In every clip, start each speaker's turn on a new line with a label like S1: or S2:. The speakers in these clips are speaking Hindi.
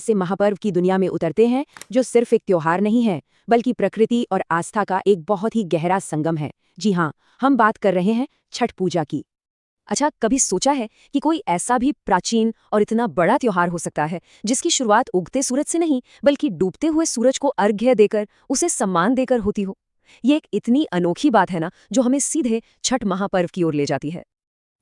S1: ऐसे महापर्व की दुनिया में उतरते हैं जो सिर्फ एक त्योहार नहीं है, बल्कि प्रकृति और आस्था का एक बहुत ही गहरा संगम है। जी हाँ, हम बात कर रहे हैं छठ पूजा की। अच्छा, कभी सोचा है कि कोई ऐसा भी प्राचीन और इतना बड़ा त्योहार हो सकता है जिसकी शुरुआत उगते सूरज से नहीं, बल्कि डूबते हुए सूरज को अर्घ्य देकर, उसे सम्मान देकर होती हो? ये एक इतनी अनोखी बात है ना, जो हमें सीधे छठ महापर्व की ओर ले जाती है।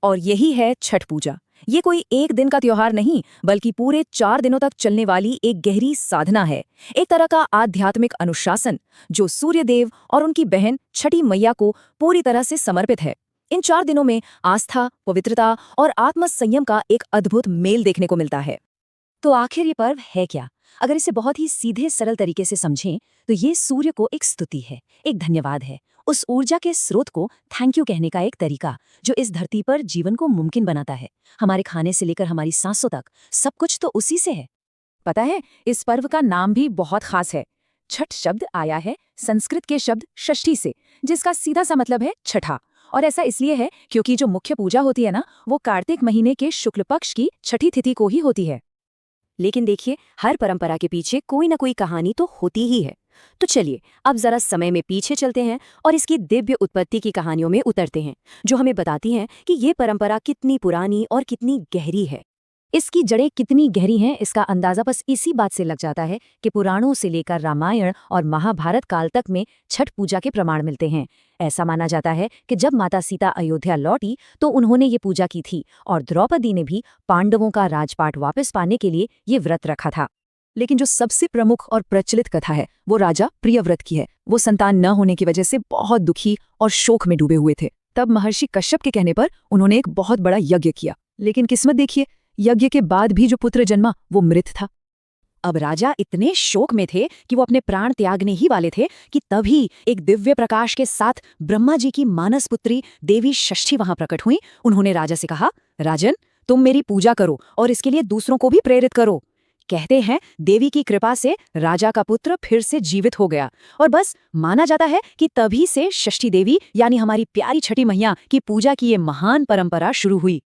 S1: और यही है छठ पूजा। ये कोई एक दिन का त्योहार नहीं, बल्कि पूरे 4 दिनों तक चलने वाली एक गहरी साधना है। एक तरह का आध्यात्मिक अनुशासन जो सूर्यदेव और उनकी बहन छठी मैया को पूरी तरह से समर्पित है। इन 4 दिनों में आस्था, पवित्रता और आत्मसंयम का एक अद्भुत मेल देखने को मिलता है। तो आखिर ये पर्व है क्या? अगर इसे बहुत ही सीधे सरल तरीके से समझें तो ये सूर्य को एक स्तुति है, एक धन्यवाद है, उस ऊर्जा के स्रोत को थैंक यू कहने का एक तरीका जो इस धरती पर जीवन को मुमकिन बनाता है। हमारे खाने से लेकर हमारी सांसों तक सब कुछ तो उसी से है। पता है, इस पर्व का नाम भी बहुत खास है। छठ शब्द आया है संस्कृत के शब्द षष्ठी से, जिसका सीधा सा मतलब है छठा। और ऐसा इसलिए है क्योंकि जो मुख्य पूजा होती है ना, वो कार्तिक महीने के शुक्ल पक्ष की छठी तिथि को ही होती है। लेकिन देखिए, हर परंपरा के पीछे कोई ना कोई कहानी तो होती ही है। तो चलिए अब जरा समय में पीछे चलते हैं और इसकी दिव्य उत्पत्ति की कहानियों में उतरते हैं, जो हमें बताती हैं कि ये परंपरा कितनी पुरानी और कितनी गहरी है। इसकी जड़ें कितनी गहरी हैं, इसका अंदाजा बस इसी बात से लग जाता है कि पुराणों से लेकर रामायण और महाभारत काल तक में छठ पूजा के प्रमाण मिलते हैं। ऐसा माना जाता है कि जब माता सीता अयोध्या लौटी तो उन्होंने ये पूजा की थी, और द्रौपदी ने भी पांडवों का राजपाट वापस पाने के लिए ये व्रत रखा था। लेकिन जो सबसे प्रमुख और प्रचलित कथा है वो राजा प्रियव्रत की है। वो संतान न होने की वजह से बहुत दुखी और शोक में डूबे हुए थे। तब महर्षि कश्यप के कहने पर उन्होंने एक बहुत बड़ा यज्ञ किया। लेकिन किस्मत देखिए, यज्ञ के बाद भी जो पुत्र जन्मा वो मृत था। अब राजा इतने शोक में थे कि वो अपने प्राण त्यागने ही वाले थे कि तभी एक दिव्य प्रकाश के साथ ब्रह्मा जी की मानस पुत्री देवी षष्ठी वहां प्रकट हुई। उन्होंने राजा से कहा, राजन, तुम मेरी पूजा करो और इसके लिए दूसरों को भी प्रेरित करो। कहते हैं देवी की कृपा से राजा का पुत्र फिर से जीवित हो गया, और बस माना जाता है कि तभी से षष्ठी देवी यानी हमारी प्यारी छठी मैया की पूजा की ये महान परंपरा शुरू हुई।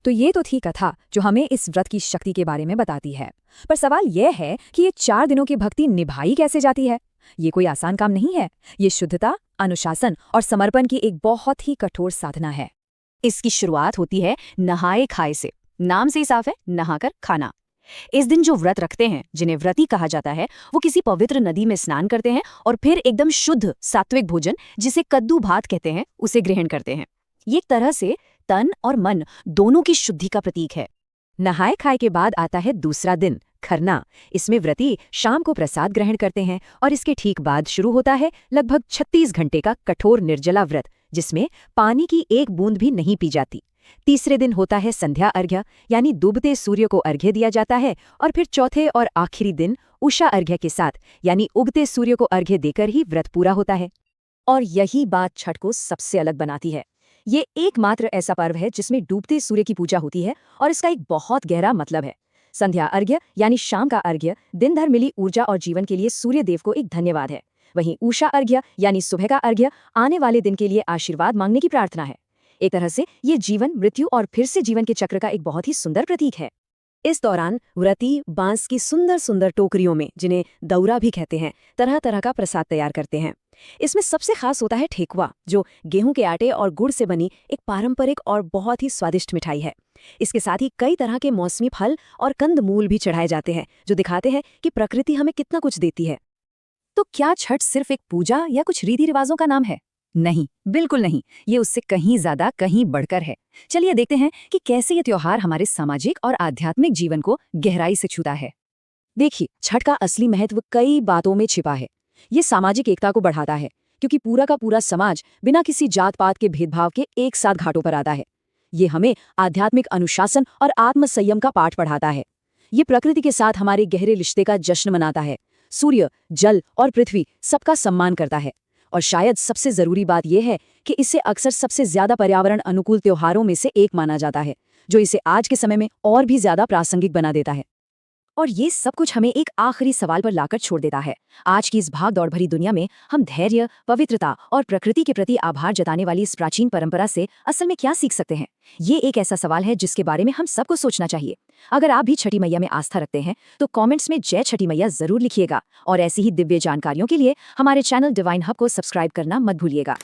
S1: तो ये तो थी कथा जो हमें इस व्रत की शक्ति के बारे में बताती है। पर सवाल यह है कि ये 4 दिनों की भक्ति निभाई कैसे जाती है? ये कोई आसान काम नहीं है। ये शुद्धता, अनुशासन और समर्पण की एक बहुत ही कठोर साधना है। इसकी शुरुआत होती है नहाए खाए से। नाम से ही साफ है, नहाकर खाना। इस दिन जो व्रत रखते हैं, जिन्हें व्रती कहा जाता है, वो किसी पवित्र नदी में स्नान करते हैं और फिर एकदम शुद्ध सात्विक भोजन, जिसे कद्दू भात कहते हैं, उसे ग्रहण करते हैं। ये एक तरह से तन और मन दोनों की शुद्धि का प्रतीक है। नहाए खाए के बाद आता है दूसरा दिन, खरना। इसमें व्रती शाम को प्रसाद ग्रहण करते हैं और इसके ठीक बाद शुरू होता है लगभग 36 घंटे का कठोर निर्जला व्रत, जिसमें पानी की एक बूंद भी नहीं पी जाती। तीसरे दिन होता है संध्या अर्घ्य, यानी डूबते सूर्य को अर्घ्य दिया जाता है। और फिर चौथे और आखिरी दिन उषा अर्घ्य के साथ, यानी उगते सूर्य को अर्घ्य देकर ही व्रत पूरा होता है। और यही बात छठ को सबसे अलग बनाती है। ये एकमात्र ऐसा पर्व है जिसमें डूबते सूर्य की पूजा होती है, और इसका एक बहुत गहरा मतलब है। संध्या अर्घ्य यानी शाम का अर्घ्य दिन भर मिली ऊर्जा और जीवन के लिए सूर्य देव को एक धन्यवाद है। वहीं उषा अर्घ्य यानी सुबह का अर्घ्य आने वाले दिन के लिए आशीर्वाद मांगने की प्रार्थना है। एक तरह से ये जीवन, मृत्यु और फिर से जीवन के चक्र का एक बहुत ही सुंदर प्रतीक है। इस दौरान व्रती बांस की सुंदर सुंदर टोकरियों में, जिन्हें दौरा भी कहते हैं, तरह तरह का प्रसाद तैयार करते हैं। इसमें सबसे खास होता है ठेकुआ, जो गेहूं के आटे और गुड़ से बनी एक पारंपरिक और बहुत ही स्वादिष्ट मिठाई है। इसके साथ ही कई तरह के मौसमी फल और कंद मूल भी चढ़ाए जाते हैं, जो दिखाते हैं कि प्रकृति हमें कितना कुछ देती है। तो क्या छठ सिर्फ एक पूजा या कुछ रीति रिवाजों का नाम है? नहीं, बिल्कुल नहीं। ये उससे कहीं ज्यादा, कहीं बढ़कर है। चलिए देखते हैं कि कैसे ये त्योहार हमारे सामाजिक और आध्यात्मिक जीवन को गहराई से छूता है। देखिए, छठ का असली महत्व कई बातों में छिपा है। ये सामाजिक एकता को बढ़ाता है, क्योंकि पूरा का पूरा समाज बिना किसी जात पात के भेदभाव के एक साथ घाटों पर आता है। ये हमें आध्यात्मिक अनुशासन और आत्मसंयम का पाठ पढ़ाता है। ये प्रकृति के साथ हमारे गहरे रिश्ते का जश्न मनाता है। सूर्य, जल और पृथ्वी सबका सम्मान करता है। और शायद सबसे जरूरी बात यह है कि इसे अक्सर सबसे ज्यादा पर्यावरण अनुकूल त्योहारों में से एक माना जाता है, जो इसे आज के समय में और भी ज्यादा प्रासंगिक बना देता है। और ये सब कुछ हमें एक आखिरी सवाल पर लाकर छोड़ देता है। आज की इस भाग दौड़ भरी दुनिया में हम धैर्य, पवित्रता और प्रकृति के प्रति आभार जताने वाली इस प्राचीन परंपरा से असल में क्या सीख सकते हैं? ये एक ऐसा सवाल है जिसके बारे में हम सबको सोचना चाहिए। अगर आप भी छठी मैया में आस्था रखते हैं तो कमेंट्स में जय छठी मैया जरूर लिखिएगा और ऐसी ही दिव्य जानकारियों के लिए हमारे चैनल डिवाइन हब को सब्सक्राइब करना मत भूलिएगा।